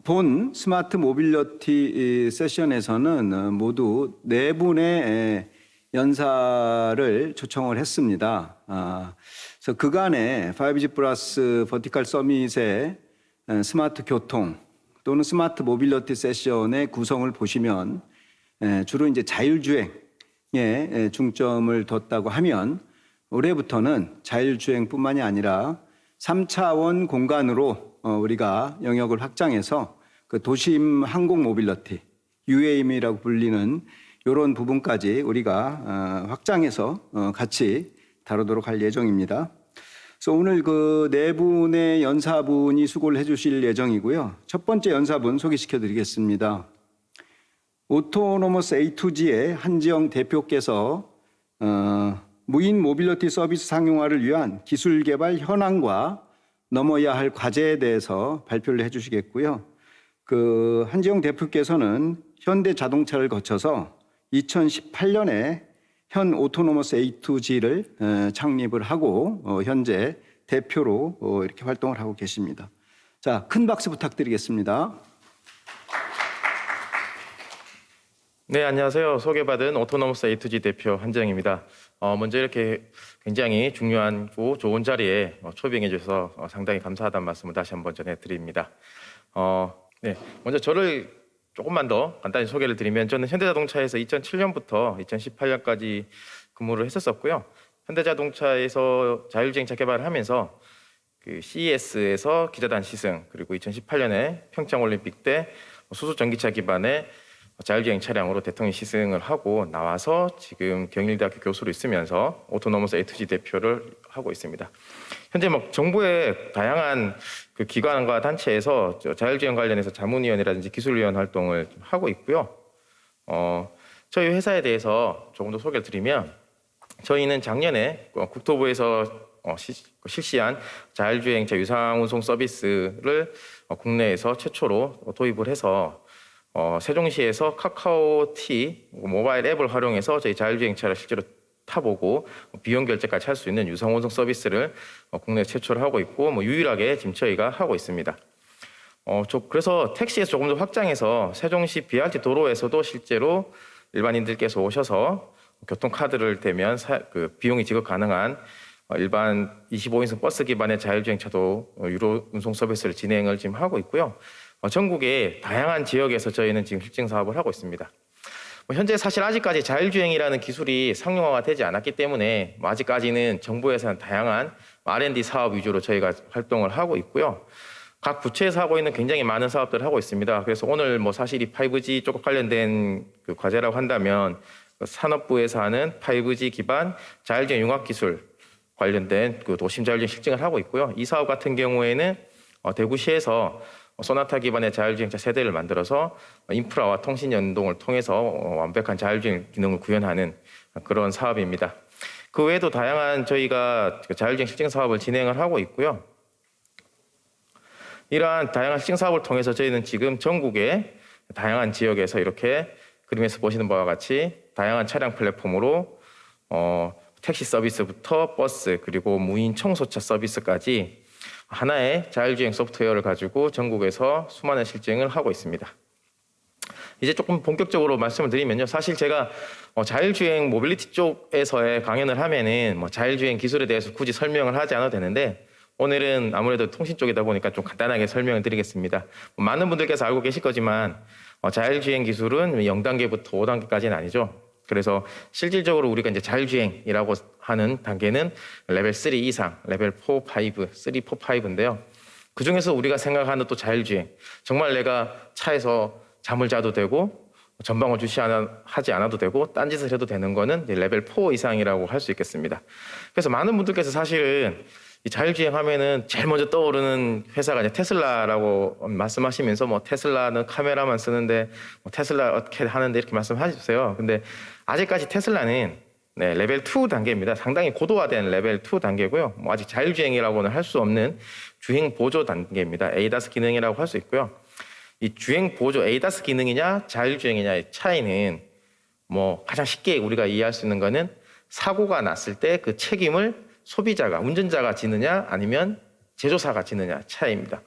본 스마트 모빌리티 세션에서는 모두 4분의 연사를 초청을 했습니다. 그래서 그간의 5G 플러스 버티컬 서밋의 스마트 교통 또는 스마트 모빌리티 세션의 구성을 보시면 주로 이제 자율주행에 중점을 뒀다고 하면 올해부터는 자율주행뿐만이 아니라 3차원 공간으로 우리가 영역을 확장해서 그 도심 항공 모빌리티, UAM이라고 불리는 이런 부분까지 우리가 확장해서 같이 다루도록 할 예정입니다. 그래서 오늘 그 4분의 연사분이 수고를 해주실 예정이고요. 첫 번째 연사분 소개시켜 드리겠습니다. 오토노머스 A2G의 한지영 대표께서 무인 모빌리티 서비스 상용화를 위한 기술 개발 현황과 넘어야 할 과제에 대해서 발표를 해주시겠고요. 그 한지영 대표께서는 현대 자동차를 거쳐서 2018년에 현 오토노머스 A2G를 창립을 하고 현재 대표로 이렇게 활동을 하고 계십니다. 자, 큰 박수 부탁드리겠습니다. 네, 안녕하세요. 소개받은 오토노머스 A2G 대표 한지영입니다. 먼저 이렇게 굉장히 중요하고 좋은 자리에 초빙해 주셔서 상당히 감사하다는 말씀을 다시 한번 전해드립니다. 네, 먼저 저를 조금만 더 간단히 소개를 드리면 저는 현대자동차에서 2007년부터 2018년까지 근무를 했었고요. 현대자동차에서 자율주행차 개발을 하면서 그 CES에서 기자단 시승, 그리고 2018년에 평창올림픽 때 수소 전기차 기반의 자율주행 차량으로 대통령 시승을 하고 나와서 지금 경일대학교 교수로 있으면서 오토노머스 A2G 대표를 하고 있습니다. 현재 정부의 다양한 그 기관과 단체에서 자율주행 관련해서 자문위원회라든지 기술위원 활동을 하고 있고요. 저희 회사에 대해서 조금 더 소개를 드리면 저희는 작년에 국토부에서 실시한 자율주행차 유상운송 서비스를 국내에서 최초로 도입을 해서 세종시에서 카카오티 모바일 앱을 활용해서 저희 자율주행차를 실제로 타보고 비용 결제까지 할 수 있는 유상운송 서비스를 국내 최초로 하고 있고 유일하게 지금 저희가 하고 있습니다. 그래서 택시에서 조금 더 확장해서 세종시 BRT 도로에서도 실제로 일반인들께서 오셔서 교통카드를 대면 그 비용이 지급 가능한 일반 25인승 버스 기반의 자율주행차도 유료 운송 서비스를 진행을 지금 하고 있고요. 전국의 다양한 지역에서 저희는 지금 실증 사업을 하고 있습니다. 현재 사실 아직까지 자율주행이라는 기술이 상용화가 되지 않았기 때문에 아직까지는 정부에서는 다양한 R&D 사업 위주로 저희가 활동을 하고 있고요. 각 부처에서 하고 있는 굉장히 많은 사업들을 하고 있습니다. 그래서 오늘 사실 이 5G 쪽 관련된 그 과제라고 한다면 산업부에서 하는 5G 기반 자율주행 융합 기술 관련된 그 도심 자율주행 실증을 하고 있고요. 이 사업 같은 경우에는 대구시에서 소나타 기반의 자율주행차 세대를 만들어서 인프라와 통신 연동을 통해서 완벽한 자율주행 기능을 구현하는 그런 사업입니다. 그 외에도 다양한 저희가 자율주행 실증 사업을 진행을 하고 있고요. 이러한 다양한 실증 사업을 통해서 저희는 지금 전국의 다양한 지역에서 이렇게 그림에서 보시는 바와 같이 다양한 차량 플랫폼으로 택시 서비스부터 버스 그리고 무인 청소차 서비스까지 하나의 자율주행 소프트웨어를 가지고 전국에서 수많은 실증을 하고 있습니다. 이제 조금 본격적으로 말씀을 드리면요. 사실 제가 자율주행 모빌리티 쪽에서의 강연을 하면은 자율주행 기술에 대해서 굳이 설명을 하지 않아도 되는데 오늘은 아무래도 통신 쪽이다 보니까 좀 간단하게 설명을 드리겠습니다. 많은 분들께서 알고 계실 거지만 자율주행 기술은 0단계부터 5단계까지는 아니죠. 그래서 실질적으로 우리가 이제 자율주행이라고 하는 단계는 레벨 3 이상, 레벨 4, 5, 3, 4, 5인데요. 그 중에서 우리가 생각하는 또 자율주행. 정말 내가 차에서 잠을 자도 되고 전방을 주시하지 않아도 되고 딴짓을 해도 되는 거는 레벨 4 이상이라고 할 수 있겠습니다. 그래서 많은 분들께서 사실은 이 자율주행 하면은 제일 먼저 떠오르는 회사가 이제 테슬라라고 말씀하시면서 테슬라는 카메라만 쓰는데 테슬라 어떻게 하는데 이렇게 말씀하셨어요. 근데 아직까지 테슬라는 레벨 2 단계입니다. 상당히 고도화된 레벨 2 단계고요. 아직 자율주행이라고는 할 수 없는 주행 보조 단계입니다. ADAS 기능이라고 할 수 있고요. 이 주행 보조 ADAS 기능이냐 자율주행이냐의 차이는 가장 쉽게 우리가 이해할 수 있는 거는 사고가 났을 때 그 책임을 소비자가, 운전자가 지느냐 아니면 제조사가 지느냐 차이입니다.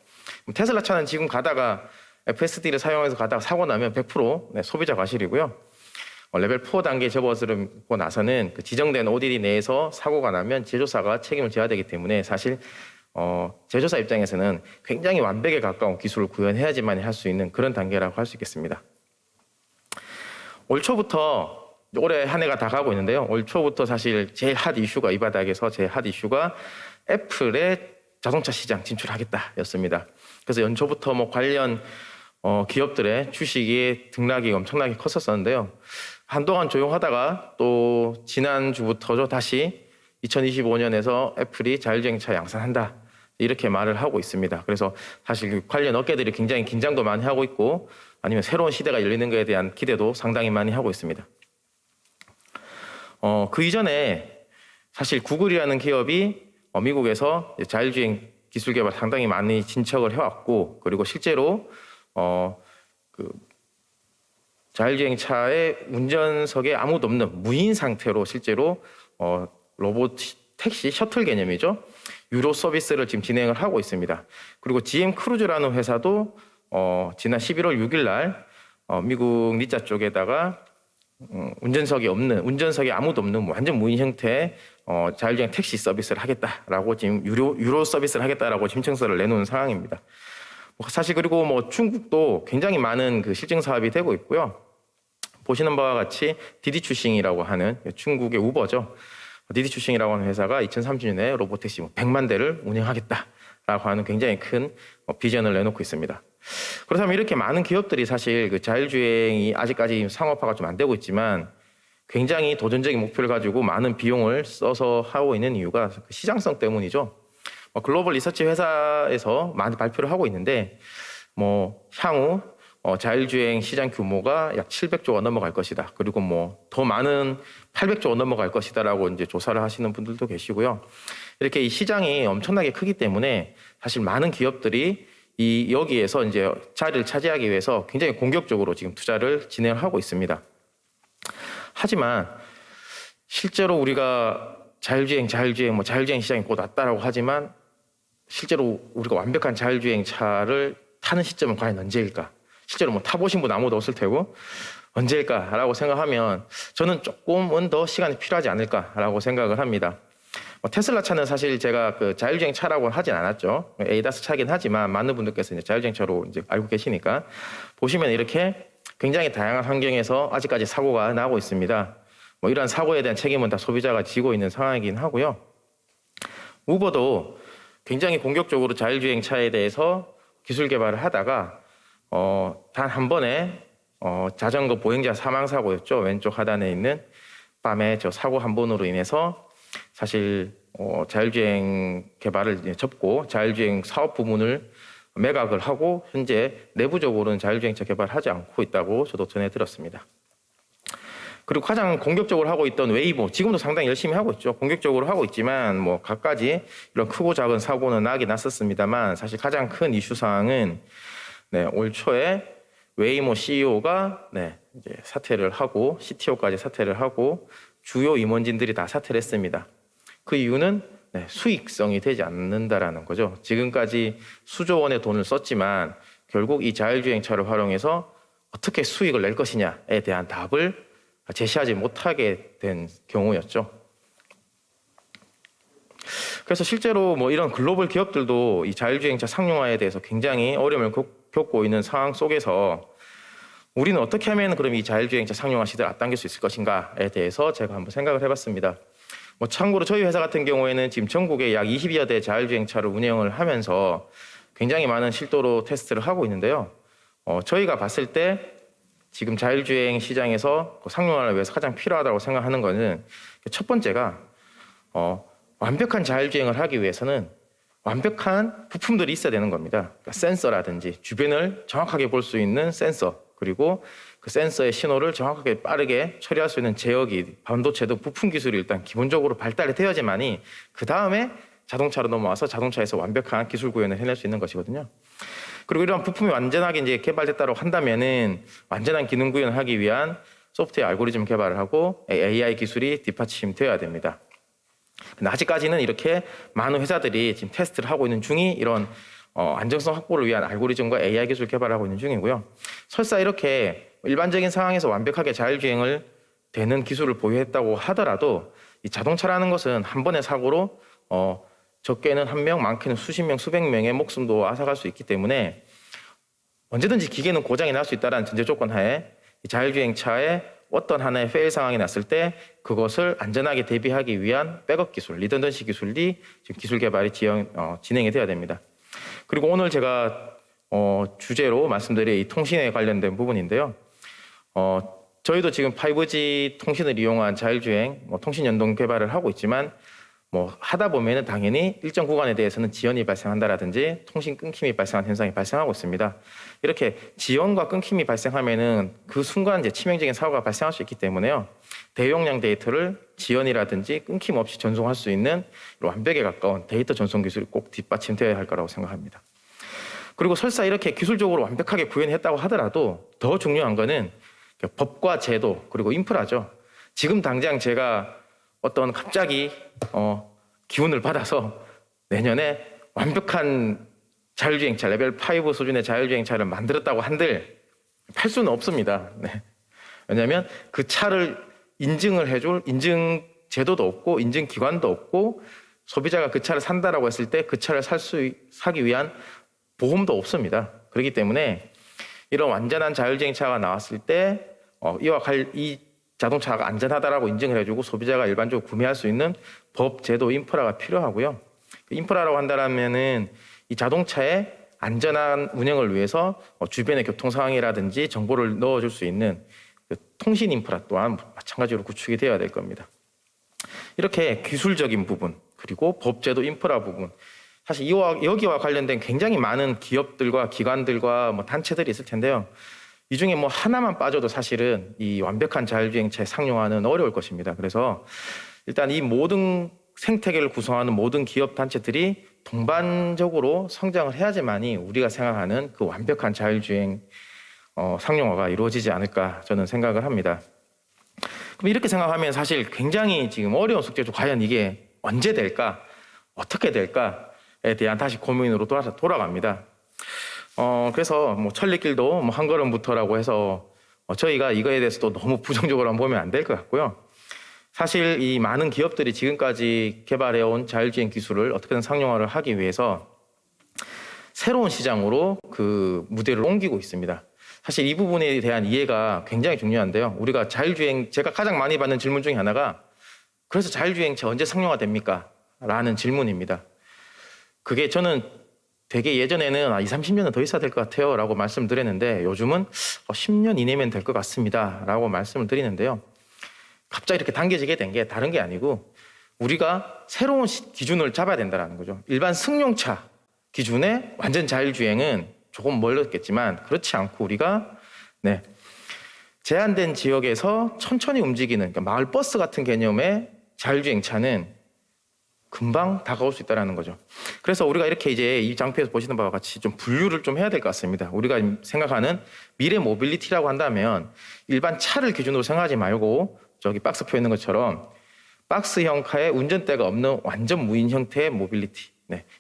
테슬라 차는 지금 가다가 FSD를 사용해서 가다가 사고 나면 100% 소비자 과실이고요. 레벨 4 단계 접어들고 나서는 그 지정된 ODD 내에서 사고가 나면 제조사가 책임을 져야 되기 때문에 사실 제조사 입장에서는 굉장히 완벽에 가까운 기술을 구현해야지만 할 수 있는 그런 단계라고 할 수 있겠습니다. 올 초부터 올해 한 해가 다 가고 있는데요. 올 초부터 사실 제일 핫 이슈가 이 바닥에서 제일 핫 이슈가 애플의 자동차 시장 진출하겠다였습니다. 그래서 연초부터 뭐 관련 기업들의 주식의 등락이 엄청나게 컸었는데요. 한동안 조용하다가 또 지난주부터죠. 다시 2025년에서 애플이 자율주행차 양산한다. 이렇게 말을 하고 있습니다. 그래서 사실 관련 업계들이 굉장히 긴장도 많이 하고 있고 아니면 새로운 시대가 열리는 것에 대한 기대도 상당히 많이 하고 있습니다. 그 이전에 사실 구글이라는 기업이 미국에서 자율주행 기술 개발 상당히 많이 진척을 해왔고 그리고 실제로 자율주행차의 운전석에 아무도 없는 무인 상태로 실제로 로봇 택시 셔틀 개념이죠. 유로 서비스를 지금 진행을 하고 있습니다. 그리고 GM 크루즈라는 회사도 지난 11월 6일 날 미국 니자 쪽에다가 운전석에 아무도 없는 완전 무인 형태의 자율주행 택시 서비스를 하겠다라고 지금 유로 서비스를 하겠다라고 신청서를 내놓은 상황입니다. 사실 그리고 뭐 중국도 굉장히 많은 그 실증 사업이 되고 있고요. 보시는 바와 같이 디디추싱이라고 하는 중국의 우버죠. 디디추싱이라고 하는 회사가 2030년에 로보택시 100만 대를 운영하겠다라고 하는 굉장히 큰 비전을 내놓고 있습니다. 그렇다면 이렇게 많은 기업들이 사실 그 자율주행이 아직까지 상업화가 좀 안 되고 있지만 굉장히 도전적인 목표를 가지고 많은 비용을 써서 하고 있는 이유가 그 시장성 때문이죠. 글로벌 리서치 회사에서 많이 발표를 하고 있는데 향후 자율주행 시장 규모가 약 700조가 넘어갈 것이다. 그리고 더 많은 800조가 넘어갈 것이다라고 이제 조사를 하시는 분들도 계시고요. 이렇게 이 시장이 엄청나게 크기 때문에 사실 많은 기업들이 여기에서 이제 자리를 차지하기 위해서 굉장히 공격적으로 지금 투자를 진행하고 있습니다. 하지만 실제로 우리가 자율주행 시장이 곧 왔다라고 하지만 실제로 우리가 완벽한 자율주행 차를 타는 시점은 과연 언제일까? 실제로 타보신 분 아무도 없을 테고 언제일까라고 생각하면 저는 조금은 더 시간이 필요하지 않을까라고 생각을 합니다. 테슬라 차는 사실 제가 그 자율주행 차라고는 하진 않았죠. 에이다스 차긴 하지만 많은 분들께서 이제 자율주행 차로 이제 알고 계시니까 보시면 이렇게 굉장히 다양한 환경에서 아직까지 사고가 나고 있습니다. 이런 사고에 대한 책임은 다 소비자가 지고 있는 상황이긴 하고요. 우버도 굉장히 공격적으로 자율주행 차에 대해서 기술 개발을 하다가 단 한 번에 자전거 보행자 사망 사고였죠. 왼쪽 하단에 있는 밤에 저 사고 한 번으로 인해서 사실 자율주행 개발을 이제 접고 자율주행 사업 부문을 매각을 하고 현재 내부적으로는 자율주행차 개발을 하지 않고 있다고 저도 전해 들었습니다. 그리고 가장 공격적으로 하고 있던 웨이모, 지금도 상당히 열심히 하고 있죠. 공격적으로 하고 있지만 각가지 이런 크고 작은 사고는 나긴 났었습니다만 사실 가장 큰 이슈 사항은 올 초에 웨이모 CEO가 이제 사퇴를 하고 CTO까지 사퇴를 하고 주요 임원진들이 다 사퇴를 했습니다. 그 이유는 수익성이 되지 않는다라는 거죠. 지금까지 수조 원의 돈을 썼지만 결국 이 자율주행차를 활용해서 어떻게 수익을 낼 것이냐에 대한 답을 제시하지 못하게 된 경우였죠. 그래서 실제로 이런 글로벌 기업들도 이 자율주행차 상용화에 대해서 굉장히 어려움을 겪고 있는 상황 속에서 우리는 어떻게 하면 그럼 이 자율주행차 상용화 시대를 앞당길 수 있을 것인가에 대해서 제가 한번 생각을 해봤습니다. 참고로 저희 회사 같은 경우에는 지금 전국에 약 20여 대 자율주행차를 운영을 하면서 굉장히 많은 실도로 테스트를 하고 있는데요. 저희가 봤을 때 지금 자율주행 시장에서 상용화를 위해서 가장 필요하다고 생각하는 것은 첫 번째가 완벽한 자율주행을 하기 위해서는 완벽한 부품들이 있어야 되는 겁니다. 그러니까 센서라든지 주변을 정확하게 볼 수 있는 센서, 그리고 그 센서의 신호를 정확하게 빠르게 처리할 수 있는 제어기, 반도체 등 부품 기술이 일단 기본적으로 발달이 되어야지만이 그 다음에 자동차로 넘어와서 자동차에서 완벽한 기술 구현을 해낼 수 있는 것이거든요. 그리고 이러한 부품이 완전하게 이제 개발됐다고 한다면은 완전한 기능 구현을 하기 위한 소프트웨어 알고리즘 개발을 하고 AI 기술이 뒷받침되어야 됩니다. 근데 아직까지는 이렇게 많은 회사들이 지금 테스트를 하고 있는 중이 이런 안정성 확보를 위한 알고리즘과 AI 기술 개발하고 있는 중이고요. 설사 이렇게 일반적인 상황에서 완벽하게 자율주행을 되는 기술을 보유했다고 하더라도 이 자동차라는 것은 한 번의 사고로 적게는 한 명, 많게는 수십 명, 수백 명의 목숨도 앗아갈 수 있기 때문에 언제든지 기계는 고장이 날 수 있다는 전제 조건 하에 이 자율주행차에 어떤 하나의 페일 상황이 났을 때 그것을 안전하게 대비하기 위한 백업 기술, 리던던시 기술이 지금 기술 개발이 진행이 되어야 됩니다. 그리고 오늘 제가 주제로 말씀드릴 이 통신에 관련된 부분인데요. 저희도 지금 5G 통신을 이용한 자율주행 통신 연동 개발을 하고 있지만 하다 보면은 당연히 일정 구간에 대해서는 지연이 발생한다라든지 통신 끊김이 발생한 현상이 발생하고 있습니다. 이렇게 지연과 끊김이 발생하면은 그 순간 이제 치명적인 사고가 발생할 수 있기 때문에요. 대용량 데이터를 지연이라든지 끊김 없이 전송할 수 있는 완벽에 가까운 데이터 전송 기술이 꼭 뒷받침되어야 할 거라고 생각합니다. 그리고 설사 이렇게 기술적으로 완벽하게 구현했다고 하더라도 더 중요한 거는 법과 제도 그리고 인프라죠. 지금 당장 제가 어떤 갑자기 기운을 받아서 내년에 완벽한 자율주행차 레벨 5 수준의 자율주행차를 만들었다고 한들 팔 수는 없습니다. 네. 왜냐하면 그 차를 인증을 해줄 인증 제도도 없고 인증 기관도 없고 소비자가 그 차를 산다라고 했을 때 그 차를 사기 위한 보험도 없습니다. 그렇기 때문에 이런 완전한 자율주행차가 나왔을 때 이 자동차가 안전하다라고 인증을 해주고 소비자가 일반적으로 구매할 수 있는 법, 제도, 인프라가 필요하고요. 인프라라고 한다면은 이 자동차의 안전한 운행을 위해서 주변의 교통 상황이라든지 정보를 넣어줄 수 있는 그 통신 인프라 또한 마찬가지로 구축이 되어야 될 겁니다. 이렇게 기술적인 부분 그리고 법, 제도, 인프라 부분 사실 여기와 관련된 굉장히 많은 기업들과 기관들과 단체들이 있을 텐데요. 이 중에 하나만 빠져도 사실은 이 완벽한 자율주행차의 상용화는 어려울 것입니다. 그래서 일단 이 모든 생태계를 구성하는 모든 기업 단체들이 동반적으로 성장을 해야지만이 우리가 생각하는 그 완벽한 자율주행 상용화가 이루어지지 않을까 저는 생각을 합니다. 그럼 이렇게 생각하면 사실 굉장히 지금 어려운 숙제죠. 과연 이게 언제 될까? 어떻게 될까에 대한 다시 고민으로 돌아갑니다. 그래서 천리길도 한 걸음부터라고 해서 저희가 이거에 대해서도 너무 부정적으로 보면 안 될 것 같고요. 사실 이 많은 기업들이 지금까지 개발해온 자율주행 기술을 어떻게든 상용화를 하기 위해서 새로운 시장으로 그 무대를 옮기고 있습니다. 사실 이 부분에 대한 이해가 굉장히 중요한데요. 우리가 자율주행, 제가 가장 많이 받는 질문 중에 하나가 그래서 자율주행차 언제 상용화 됩니까? 라는 질문입니다. 그게 저는 되게 예전에는 20, 30년은 더 있어야 될 것 같아요 라고 말씀드렸는데 요즘은 10년 이내면 될 것 같습니다 라고 말씀을 드리는데요. 갑자기 이렇게 당겨지게 된 게 다른 게 아니고 우리가 새로운 기준을 잡아야 된다는 거죠. 일반 승용차 기준의 완전 자율주행은 조금 멀었겠지만 그렇지 않고 우리가 제한된 지역에서 천천히 움직이는 그러니까 마을 버스 같은 개념의 자율주행차는 금방 다가올 수 있다는 거죠. 그래서 우리가 이렇게 이제 이 장표에서 보시는 바와 같이 좀 분류를 좀 해야 될 것 같습니다. 우리가 생각하는 미래 모빌리티라고 한다면 일반 차를 기준으로 생각하지 말고 저기 박스표에 있는 것처럼 박스형카의 운전대가 없는 완전 무인 형태의 모빌리티.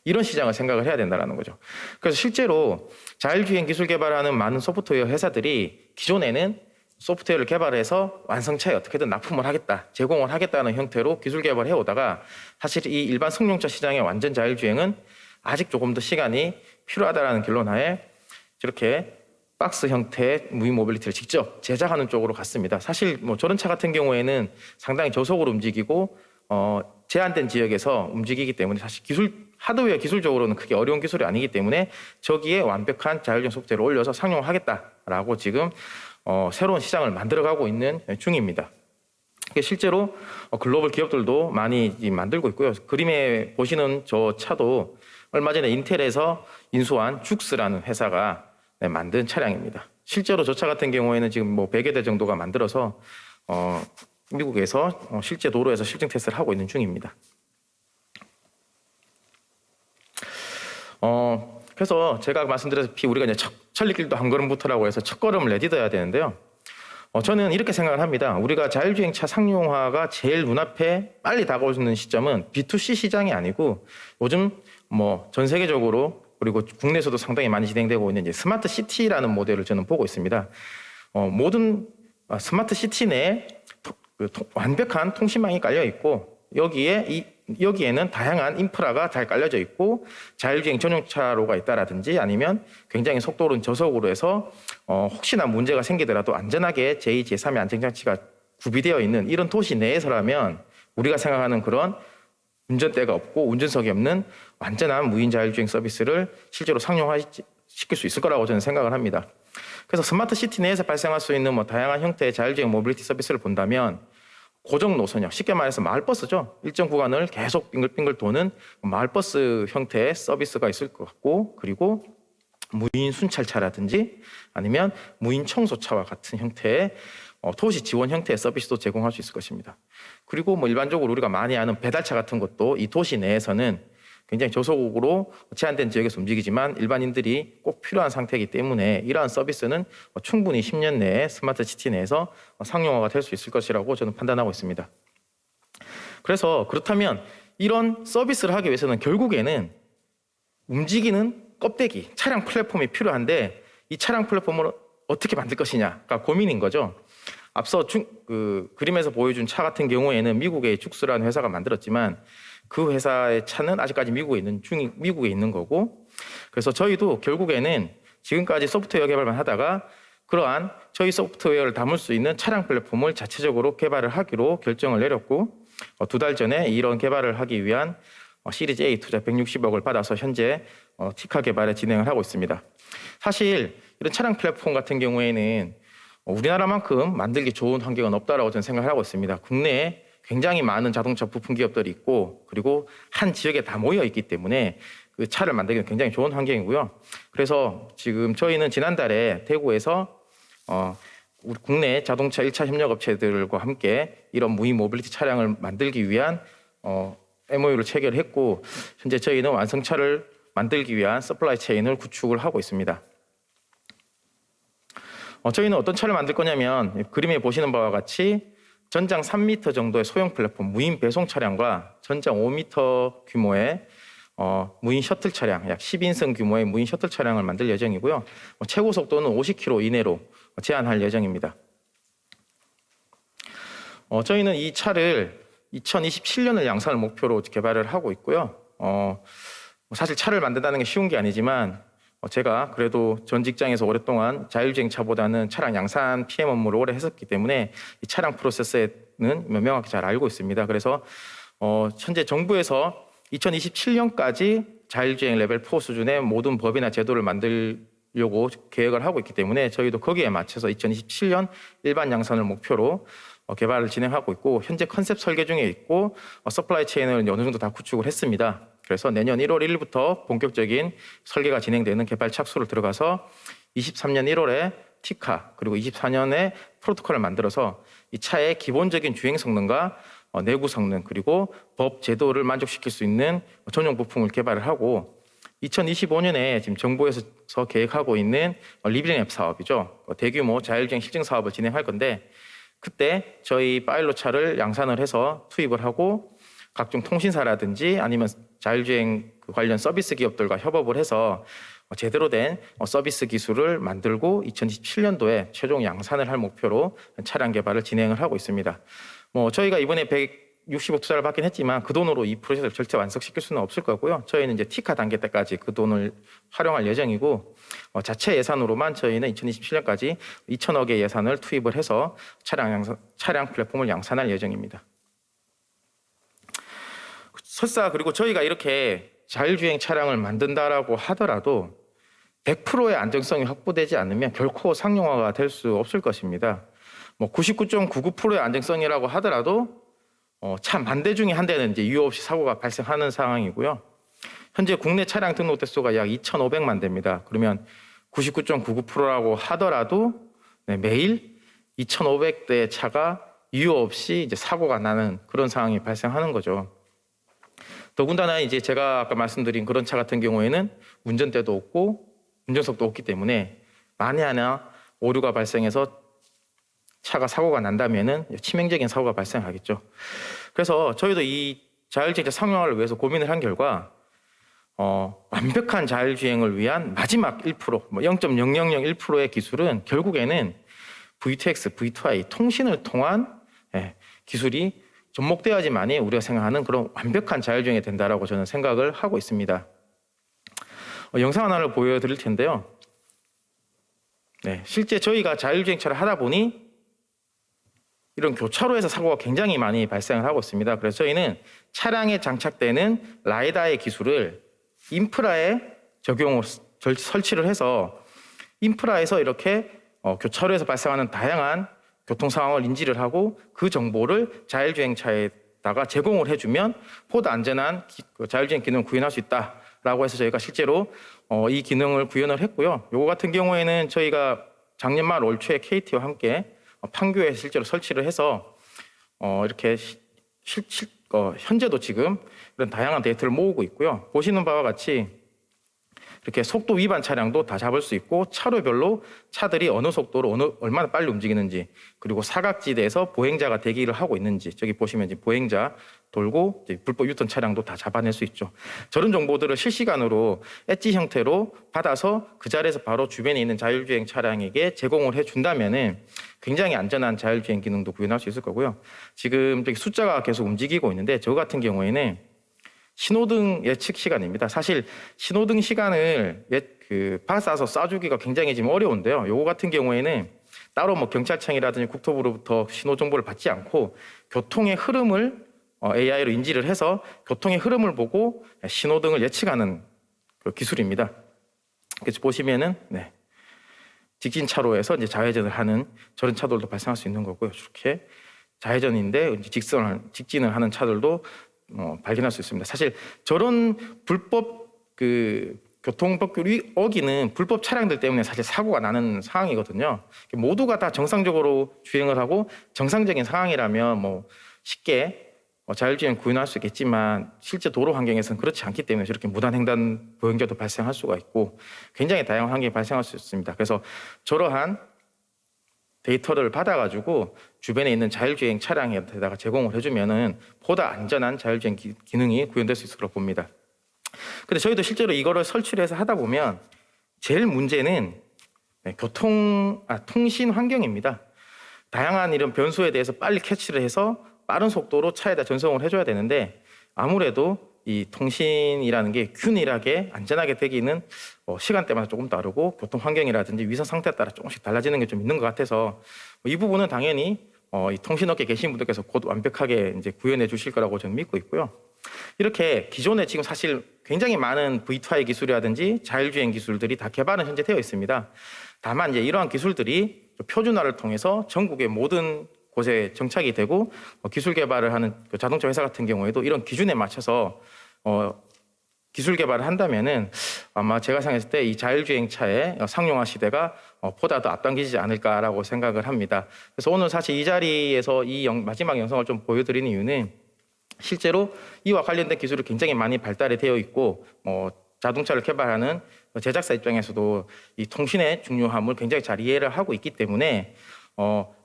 이런 시장을 생각을 해야 된다는 거죠. 그래서 실제로 자율주행 기술 개발하는 많은 소프트웨어 회사들이 기존에는 소프트웨어를 개발해서 완성차에 어떻게든 납품을 하겠다, 제공을 하겠다는 형태로 기술 개발을 해오다가 사실 이 일반 승용차 시장의 완전 자율주행은 아직 조금 더 시간이 필요하다는 결론하에 이렇게 박스 형태의 무인 모빌리티를 직접 제작하는 쪽으로 갔습니다. 사실 저런 차 같은 경우에는 상당히 저속으로 움직이고 제한된 지역에서 움직이기 때문에 사실 하드웨어 기술적으로는 크게 어려운 기술이 아니기 때문에 저기에 완벽한 자율주행 소프트웨어를 올려서 상용하겠다라고 지금 새로운 시장을 만들어가고 있는 중입니다. 실제로 글로벌 기업들도 많이 만들고 있고요. 그림에 보시는 저 차도 얼마 전에 인텔에서 인수한 죽스라는 회사가 만든 차량입니다. 실제로 저 차 같은 경우에는 지금 100여 대 정도가 만들어서 미국에서 실제 도로에서 실증 테스트를 하고 있는 중입니다. 그래서 제가 말씀드렸다시피 우리가 이제 천리길도 한 걸음부터라고 해서 첫 걸음을 내딛어야 되는데요. 저는 이렇게 생각을 합니다. 우리가 자율주행차 상용화가 제일 눈앞에 빨리 다가오는 시점은 B2C 시장이 아니고 요즘 전 세계적으로 그리고 국내에서도 상당히 많이 진행되고 있는 이제 스마트 시티라는 모델을 저는 보고 있습니다. 모든 스마트 시티 내에 완벽한 통신망이 깔려 있고 여기에는 다양한 인프라가 잘 깔려져 있고 자율주행 전용차로가 있다라든지 아니면 굉장히 속도는 저속으로 해서 혹시나 문제가 생기더라도 안전하게 제2, 제3의 안전장치가 구비되어 있는 이런 도시 내에서라면 우리가 생각하는 그런 운전대가 없고 운전석이 없는 완전한 무인 자율주행 서비스를 실제로 상용화시킬 수 있을 거라고 저는 생각을 합니다. 그래서 스마트 시티 내에서 발생할 수 있는 다양한 형태의 자율주행 모빌리티 서비스를 본다면 고정 노선형, 쉽게 말해서 마을버스죠. 일정 구간을 계속 빙글빙글 도는 마을버스 형태의 서비스가 있을 것 같고, 그리고 무인 순찰차라든지 아니면 무인 청소차와 같은 형태의 도시 지원 형태의 서비스도 제공할 수 있을 것입니다. 그리고 일반적으로 우리가 많이 아는 배달차 같은 것도 이 도시 내에서는 굉장히 저속으로 제한된 지역에서 움직이지만 일반인들이 꼭 필요한 상태이기 때문에 이러한 서비스는 충분히 10년 내에 스마트 시티 내에서 상용화가 될 수 있을 것이라고 저는 판단하고 있습니다. 그래서 그렇다면 이런 서비스를 하기 위해서는 결국에는 움직이는 껍데기, 차량 플랫폼이 필요한데 이 차량 플랫폼을 어떻게 만들 것이냐가 고민인 거죠. 앞서 그림에서 보여준 차 같은 경우에는 미국의 죽스라는 회사가 만들었지만 그 회사의 차는 아직까지 미국에 있는 거고, 그래서 저희도 결국에는 지금까지 소프트웨어 개발만 하다가 그러한 저희 소프트웨어를 담을 수 있는 차량 플랫폼을 자체적으로 개발을 하기로 결정을 내렸고 2달 전에 이런 개발을 하기 위한 시리즈 A 투자 160억을 받아서 현재 티카 개발에 진행을 하고 있습니다. 사실 이런 차량 플랫폼 같은 경우에는 우리나라만큼 만들기 좋은 환경은 없다라고 저는 생각을 하고 있습니다. 국내에 굉장히 많은 자동차 부품 기업들이 있고 그리고 한 지역에 다 모여 있기 때문에 그 차를 만들기는 굉장히 좋은 환경이고요. 그래서 지금 저희는 지난달에 대구에서 우리 국내 자동차 1차 협력업체들과 함께 이런 무인 모빌리티 차량을 만들기 위한 MOU를 체결했고 현재 저희는 완성차를 만들기 위한 서플라이 체인을 구축을 하고 있습니다. 저희는 어떤 차를 만들 거냐면 그림에 보시는 바와 같이 전장 3m 정도의 소형 플랫폼 무인 배송 차량과 전장 5m 규모의 무인 셔틀 차량, 약 10인승 규모의 무인 셔틀 차량을 만들 예정이고요. 최고 속도는 50km 이내로 제한할 예정입니다. 저희는 이 차를 2027년을 양산을 목표로 개발을 하고 있고요. 사실 차를 만든다는 게 쉬운 게 아니지만 제가 그래도 전 직장에서 오랫동안 자율주행 차보다는 차량 양산 PM 업무를 오래 했었기 때문에 이 차량 프로세스는 명확히 잘 알고 있습니다. 그래서 현재 정부에서 2027년까지 자율주행 레벨 4 수준의 모든 법이나 제도를 만들려고 계획을 하고 있기 때문에 저희도 거기에 맞춰서 2027년 일반 양산을 목표로 개발을 진행하고 있고 현재 컨셉 설계 중에 있고 서플라이 체인을 어느 정도 다 구축을 했습니다. 그래서 내년 1월 1일부터 본격적인 설계가 진행되는 개발 착수를 들어가서 23년 1월에 티카 그리고 24년에 프로토콜을 만들어서 이 차의 기본적인 주행 성능과 내구 성능 그리고 법 제도를 만족시킬 수 있는 전용 부품을 개발을 하고 2025년에 지금 정부에서 계획하고 있는 리빙 앱 사업이죠. 대규모 자율주행 실증 사업을 진행할 건데 그때 저희 파일럿 차를 양산을 해서 투입을 하고 각종 통신사라든지 아니면 자율주행 관련 서비스 기업들과 협업을 해서 제대로 된 서비스 기술을 만들고 2027년도에 최종 양산을 할 목표로 차량 개발을 진행을 하고 있습니다. 저희가 이번에 160억 투자를 받긴 했지만 그 돈으로 이 프로젝트를 절대 완성시킬 수는 없을 거고요. 저희는 이제 티카 단계 때까지 그 돈을 활용할 예정이고 자체 예산으로만 저희는 2027년까지 2천억의 예산을 투입을 해서 차량 플랫폼을 양산할 예정입니다. 설사 그리고 저희가 이렇게 자율주행 차량을 만든다라고 하더라도 100%의 안정성이 확보되지 않으면 결코 상용화가 될 수 없을 것입니다. 99.99%의 안정성이라고 하더라도 차 만 대 중에 한 대는 이제 이유 없이 사고가 발생하는 상황이고요. 현재 국내 차량 등록 대수가 약 2,500만 대입니다. 그러면 99.99%라고 하더라도 매일 2,500대의 차가 이유 없이 이제 사고가 나는 그런 상황이 발생하는 거죠. 더군다나 이제 제가 아까 말씀드린 그런 차 같은 경우에는 운전대도 없고 운전석도 없기 때문에 만에 하나 오류가 발생해서 차가 사고가 난다면은 치명적인 사고가 발생하겠죠. 그래서 저희도 이 자율주행차 상용화를 위해서 고민을 한 결과 완벽한 자율주행을 위한 마지막 1%, 뭐 0.0001%의 기술은 결국에는 V2X, V2I 통신을 통한 기술이 접목되어야지만이 우리가 생각하는 그런 완벽한 자율주행이 된다라고 저는 생각을 하고 있습니다. 영상 하나를 보여드릴 텐데요. 실제 저희가 자율주행차를 하다 보니 이런 교차로에서 사고가 굉장히 많이 발생을 하고 있습니다. 그래서 저희는 차량에 장착되는 라이다의 기술을 인프라에 설치를 해서 인프라에서 이렇게 교차로에서 발생하는 다양한 교통 상황을 인지를 하고 그 정보를 자율주행차에다가 제공을 해주면 보다 안전한 자율주행 기능을 구현할 수 있다라고 해서 저희가 실제로 이 기능을 구현을 했고요. 요거 같은 경우에는 저희가 작년 말 올 초에 KT와 함께 판교에 실제로 설치를 해서 이렇게 현재도 지금 이런 다양한 데이터를 모으고 있고요. 보시는 바와 같이 이렇게 속도 위반 차량도 다 잡을 수 있고 차로별로 차들이 어느 속도로 얼마나 빨리 움직이는지, 그리고 사각지대에서 보행자가 대기를 하고 있는지, 저기 보시면 이제 보행자 돌고 이제 불법 유턴 차량도 다 잡아낼 수 있죠. 저런 정보들을 실시간으로 엣지 형태로 받아서 그 자리에서 바로 주변에 있는 자율주행 차량에게 제공을 해준다면은 굉장히 안전한 자율주행 기능도 구현할 수 있을 거고요. 지금 저기 숫자가 계속 움직이고 있는데 저 같은 경우에는 신호등 예측 시간입니다. 사실 신호등 시간을 받아서 쏴주기가 굉장히 지금 어려운데요. 요거 같은 경우에는 따로 뭐 경찰청이라든지 국토부로부터 신호 정보를 받지 않고 교통의 흐름을 AI로 인지를 해서 교통의 흐름을 보고 신호등을 예측하는 그 기술입니다. 그래서 보시면은 직진 차로에서 이제 좌회전을 하는 저런 차들도 발생할 수 있는 거고요. 이렇게 좌회전인데 이제 직진을 하는 차들도 발견할 수 있습니다. 사실 저런 불법 교통법규를 어기는 불법 차량들 때문에 사실 사고가 나는 상황이거든요. 모두가 다 정상적으로 주행을 하고 정상적인 상황이라면 뭐 쉽게 자율주행 구현할 수 있겠지만 실제 도로 환경에서는 그렇지 않기 때문에 저렇게 무단횡단 보행자도 발생할 수가 있고 굉장히 다양한 환경이 발생할 수 있습니다. 그래서 저러한 데이터를 받아가지고 주변에 있는 자율주행 차량에다가 제공을 해주면은 보다 안전한 자율주행 기능이 구현될 수 있을 거라고 봅니다. 근데 저희도 실제로 이거를 설치를 해서 하다 보면 제일 문제는 통신 환경입니다. 다양한 이런 변수에 대해서 빨리 캐치를 해서 빠른 속도로 차에다 전송을 해줘야 되는데 아무래도 이 통신이라는 게 균일하게 안전하게 되기는 시간대마다 조금 다르고 교통 환경이라든지 위성 상태에 따라 조금씩 달라지는 게 좀 있는 것 같아서 이 부분은 당연히 이 통신업계에 계신 분들께서 곧 완벽하게 이제 구현해 주실 거라고 저는 믿고 있고요. 이렇게 기존에 지금 사실 굉장히 많은 V2I 기술이라든지 자율주행 기술들이 다 개발은 현재 되어 있습니다. 다만 이제 이러한 기술들이 표준화를 통해서 전국의 모든 곳에 정착이 되고 기술 개발을 하는 자동차 회사 같은 경우에도 이런 기준에 맞춰서 기술 개발을 한다면은 아마 제가 생각했을 때 이 자율주행차의 상용화 시대가 보다 더 앞당기지 않을까라고 생각을 합니다. 그래서 오늘 사실 이 자리에서 마지막 영상을 좀 보여드리는 이유는 실제로 이와 관련된 기술이 굉장히 많이 발달이 되어 있고 자동차를 개발하는 제작사 입장에서도 이 통신의 중요함을 굉장히 잘 이해를 하고 있기 때문에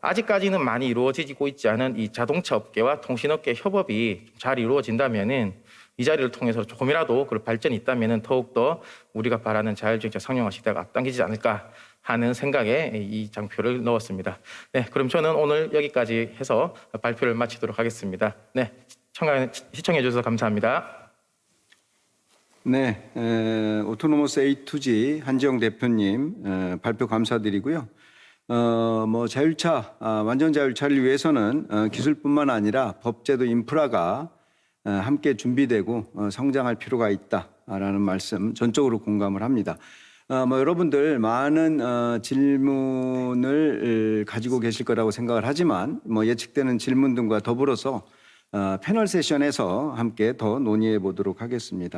아직까지는 많이 이루어지고 있지 않은 이 자동차 업계와 통신업계 협업이 잘 이루어진다면은 이 자리를 통해서 조금이라도 그 발전이 있다면은 더욱더 우리가 바라는 자율주행차 상용화 시대가 앞당기지 않을까 하는 생각에 이 장표를 넣었습니다. 네, 그럼 저는 오늘 여기까지 해서 발표를 마치도록 하겠습니다. 네, 시청해 주셔서 감사합니다. 네, 오토노머스 A2G 한지영 대표님 발표 감사드리고요. 자율차, 완전 자율차를 위해서는 기술뿐만 아니라 법제도 인프라가 함께 준비되고 성장할 필요가 있다라는 말씀 전적으로 공감을 합니다. 여러분들 많은 질문을 가지고 계실 거라고 생각을 하지만 예측되는 질문 등과 더불어서 패널 세션에서 함께 더 논의해 보도록 하겠습니다.